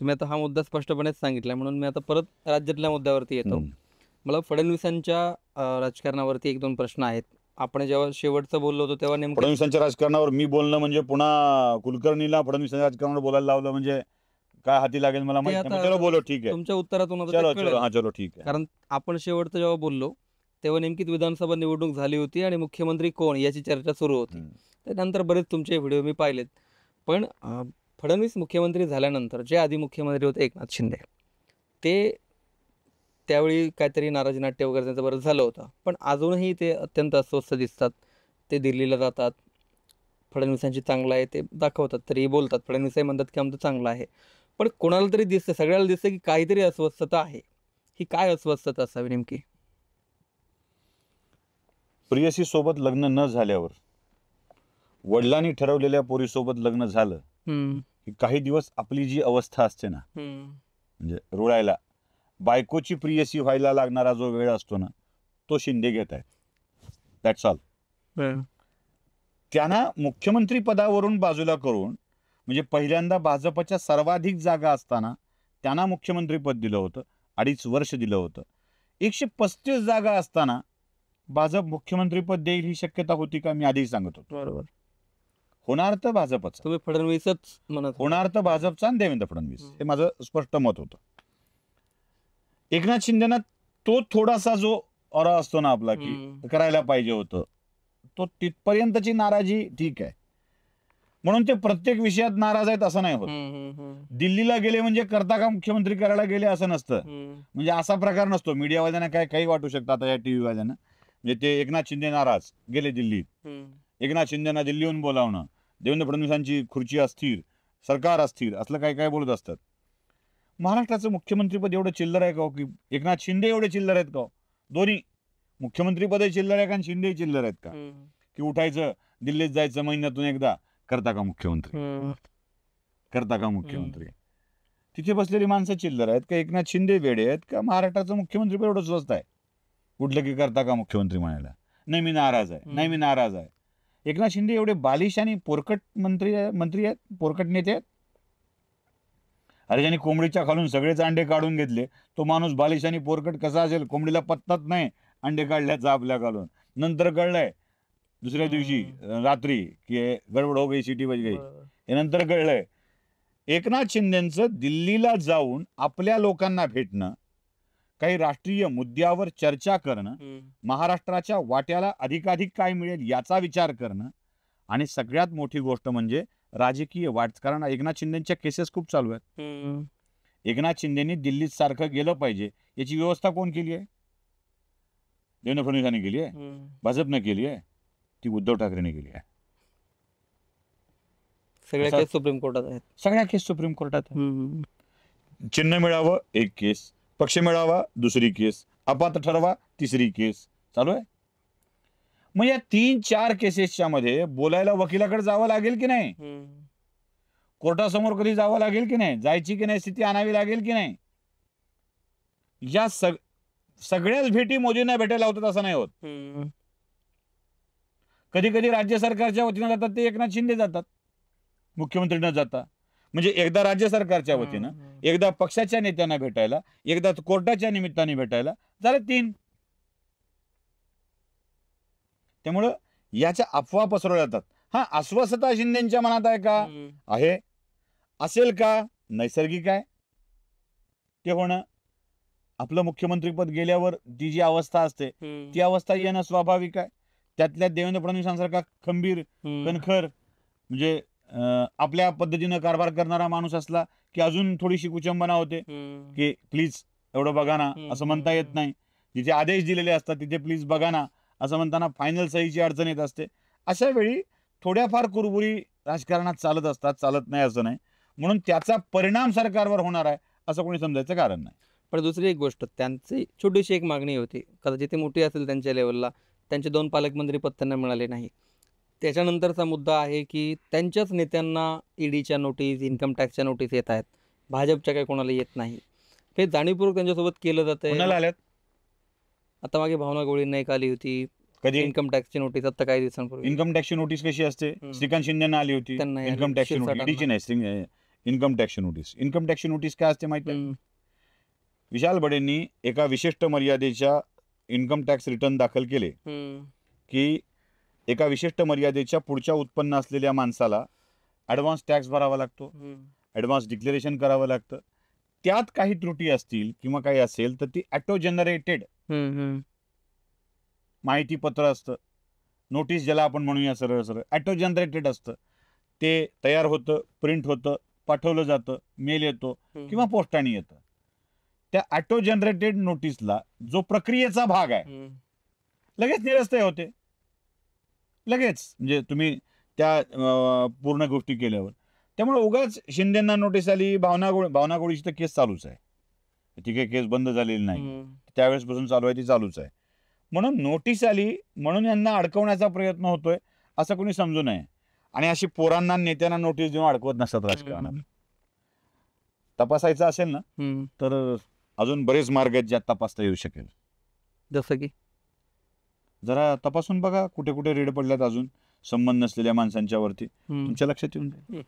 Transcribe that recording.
तुम्ही आता हा मुद्दा स्पष्टपणेच सांगितला, म्हणून मी आता परत राज्यातल्या मुद्द्यावरती येतो. मला फडणवीसांच्या राजकारणावरती एक दोन प्रश्न आहेत. आपण जेव्हा शेवटचं बोललो होतो तेव्हा नेमकं फडणवीसांच्या राजकारणावर मी बोलणं म्हणजे पुन्हा कुलकर्णीला फडणवीसांच्या राजकारणावर बोलायला लावलं म्हणजे काय हाती लागेल मला ते माहिती नाही. आता चलो बोलो, ठीक आहे. तुमच्या उत्तरातून आता चलो ते चलो कळेल. हा चलो ठीक आहे. कारण आपण शेवटचं जेव्हा बोललो तेव्हा नेमकीच विधानसभा निवडणूक झाली होती आणि मुख्यमंत्री कोण याची चर्चा सुरू होती. त्यानंतर बरेच तुमचे व्हिडिओ मी पाहिलेत. पण फडणवीस मुख्यमंत्री झाल्यानंतर जे आधी मुख्यमंत्री होते एकनाथ शिंदे, ते त्यावेळी काहीतरी नाराजी नाट्य वगैरे त्यांचं बरं झालं होतं. पण अजूनही ते अत्यंत अस्वस्थ दिसतात. ते दिल्लीला जातात, फडणवीसांची चांगलं आहे ते दाखवतात, तरीही बोलतात. फडणवीसही म्हणतात की आमचं चांगलं आहे. पण कोणाला तरी दिसतं, सगळ्याला दिसतं की काहीतरी अस्वस्थता आहे. ही काय अस्वस्थता असावी नेमकी? प्रियसी सोबत लग्न न झाल्यावर वडिलांनी ठरवलेल्या पोरीसोबत लग्न झालं की काही दिवस आपली जी अवस्था असते ना, म्हणजे रुळायला, बायकोची प्रियसी व्हायला लागणारा जो वेळ असतो ना, तो शिंदे घेत आहेत. That's all. त्यांना मुख्यमंत्री पदावरून बाजूला करून, म्हणजे पहिल्यांदा भाजपच्या सर्वाधिक जागा असताना त्यांना मुख्यमंत्रीपद दिलं होतं, 2.5 वर्ष दिलं होतं. 135 जागा असताना भाजप मुख्यमंत्रीपद देईल ही शक्यता होती का? मी आधीही सांगत होतो. बरोबर. होणार तर भाजपचा, तुम्ही फडणवीसच म्हणत होणार तर भाजपचा आणि देवेंद्र फडणवीस, हे माझं स्पष्ट मत होतं. एकनाथ शिंदेना तो थोडासा जो ऑरा असतो ना आपला की करायला पाहिजे होतं, तो तिथपर्यंतची नाराजी ठीक आहे. म्हणून ते प्रत्येक विषयात नाराज आहेत असं नाही होत. दिल्लीला गेले म्हणजे करता का मुख्यमंत्री करायला गेले असं नसतं. म्हणजे असा प्रकार नसतो. मीडियावाल्यांना काय काही वाटू शकतं आता या टीव्ही वाल्यांना, म्हणजे ते एकनाथ शिंदे नाराज गेले दिल्लीत, एकनाथ शिंदेना दिल्लीहून बोलावणं, देवेंद्र फडणवीसांची खुर्ची अस्थिर, सरकार अस्थिर, असलं काय काय बोलत असतात. महाराष्ट्राचं मुख्यमंत्रीपद एवढं चिल्लर आहे का की एकनाथ शिंदे एवढे चिल्लर आहेत का? दोन्ही मुख्यमंत्रीपदही चिल्लर आहे का आणि शिंदेही चिल्लर आहेत का? की उठायचं दिल्लीत जायचं महिन्यातून एकदा, करता का मुख्यमंत्री, करता का मुख्यमंत्री? तिथे बसलेली माणसं चिल्लर आहेत का एकनाथ शिंदे वेडे आहेत का महाराष्ट्राचं मुख्यमंत्रीपद एवढं स्वस्त आहे कुठलं की करता का मुख्यमंत्री म्हणायला? नाही मी नाराज आहे, नाही मी नाराज आहे. एकनाथ शिंदे एवढे बालिश आणि पोरकट मंत्री आहेत, पोरकट नेते आहेत. अरे ज्यांनी कोंबडीच्या खालून सगळेच अंडे काढून घेतले, तो माणूस बालिश आणि पोरकट कसा असेल? कोंबडीला पत्ताच नाही अंडे काढल्याचा आपल्या घालून. नंतर कळलंय दुसऱ्या दिवशी रात्री की गडबड हो गई, सिटी बज गई. हे नंतर कळलंय. एकनाथ शिंदेचं दिल्लीला जाऊन आपल्या लोकांना भेटणं, काही राष्ट्रीय मुद्द्यावर चर्चा करणं, महाराष्ट्राच्या वाट्याला अधिकाधिक काय मिळेल याचा विचार करणं, आणि सगळ्यात मोठी गोष्ट म्हणजे राजकीय वाट. कारण एकनाथ शिंदेच्या केसेस खूप चालू आहेत. एकनाथ शिंदेनी दिल्लीत सारखं गेलं पाहिजे याची व्यवस्था कोण केली आहे? देवेंद्र फडणवीसांनी केली आहे, भाजपने केली आहे, ती उद्धव ठाकरेने केली आहे. सगळ्या केस सुप्रीम कोर्टात आहेत. सगळ्या केस सुप्रीम कोर्टात. चिन्ह मिळावं एक केस, पक्ष मिळावा दुसरी केस, अपात्र ठरवा तिसरी केस चालू आहे. मग या 3-4 केसेसच्या मध्ये बोलायला वकिलाकडे जावं लागेल की नाही? कोर्टासमोर कधी जावं लागेल की नाही? जायची की नाही स्थिती आणावी लागेल की नाही? या सगळ्याच भेटी मोदींना भेटायला होतात असं नाही होत. कधी कधी राज्य सरकारच्या वतीनं जातात ते एकनाथ शिंदे जातात, मुख्यमंत्री न जाता. म्हणजे एकदा राज्य सरकारच्या वतीनं, एकदा पक्षाच्या नेत्यांना भेटायला, एकदा कोर्टाच्या निमित्ताने भेटायला, झाले 3. त्यामुळं याच्या अफवा पसरवल्या जातात. हा, अस्वस्थता शिंदेच्या मनात आहे का? आहे. असेल का? नैसर्गिक आहे ते होणं. आपलं मुख्यमंत्रीपद गेल्यावर ती जी अवस्था असते ती अवस्था येणं स्वाभाविक आहे. त्यातल्या देवेंद्र फडणवीसांसारखा खंबीर, कणखर, म्हणजे आपल्या पद्धतीनं कारभार करणारा माणूस असला की अजून थोडीशी कुचंबना होते की प्लीज एवढं बघा ना, असं म्हणता येत नाही. जिथे आदेश दिलेले असतात तिथे प्लीज बघा ना असं म्हणताना फायनल सहीची अडचण येत असते. अशा वेळी थोड्याफार कुरबुरी राजकारणात चालत असतात, चालत नाही असं नाही. म्हणून त्याचा परिणाम सरकारवर होणार आहे असं कोणी समजायचं कारण नाही. पण दुसरी एक गोष्ट, त्यांची छोटीशी एक मागणी होती, कदाचित ती मोठी असेल त्यांच्या लेवलला, त्यांचे 2 पालकमंत्री पद त्यांना मिळाले नाही. त्याच्यानंतरचा मुद्दा आहे की त्यांच्याच नेत्यांना ईडीच्या नोटीस, इन्कम टॅक्सच्या नोटीस येत आहेत, भाजपच्या काही कोणाला येत नाही. हे जाणीवपूर्वक त्यांच्यासोबत केलं जातं. कोणाला आल्यात? आता मागे भावना गवळींना एक आली होती कधी इन्कम टॅक्सची नोटीस, आता काही दिवसांपूर्वी. इन्कम टॅक्सची नोटीस कशी असते? श्रीकांत शिंदेना आली होती इन्कम टॅक्सची नोटीस, ईडीची नाही, इन्कम टॅक्सची नोटीस काय असते माहिती आहे? विशाल बडेंनी एका विशिष्ट मर्यादेच्या इन्कम टॅक्स रिटर्न दाखल केले की एका विशिष्ट मर्यादेच्या पुढच्या उत्पन्न असलेल्या माणसाला ॲडव्हान्स टॅक्स भरावा लागतो, ॲडव्हान्स डिक्लेरेशन करावं लागतं. त्यात काही त्रुटी असतील किंवा काही असेल तर ती ऑटो जनरेटेड माहितीपत्र असतं, नोटीस ज्याला आपण म्हणूया सरळ सरळ ऑटो जनरेटेड असतं. ते तयार होतं, प्रिंट होतं, पाठवलं जातं, मेल येतो किंवा पोस्टाने येतं. त्या ऑटो जनरेटेड नोटीसला जो प्रक्रियेचा भाग आहे लगेच निरस्त होते, लगेच. म्हणजे तुम्ही त्या पूर्ण गोष्टी केल्यावर. त्यामुळे उगाच शिंदेंना नोटीस आली, भावना गोळीची तर केस चालूच आहे. ठीक आहे, केस बंद झालेली नाही, त्यावेळेसपासून चालू आहे, ती चालूच आहे. म्हणून नोटीस आली म्हणून यांना अडकवण्याचा प्रयत्न होतोय असं कोणी समजू नये. आणि अशी पोरांना नेत्यांना नोटीस देऊन अडकवत नसतात राजकारणात. तपासायचं असेल ना तर अजून बरेच मार्ग आहेत ज्यात तपासता येऊ शकेल. जसं की जरा तपासून बघा कुठे कुठे रेड पडल्यात अजून संबंध नसलेल्या माणसांच्या वरती, तुमच्या लक्षात येऊन जाईल.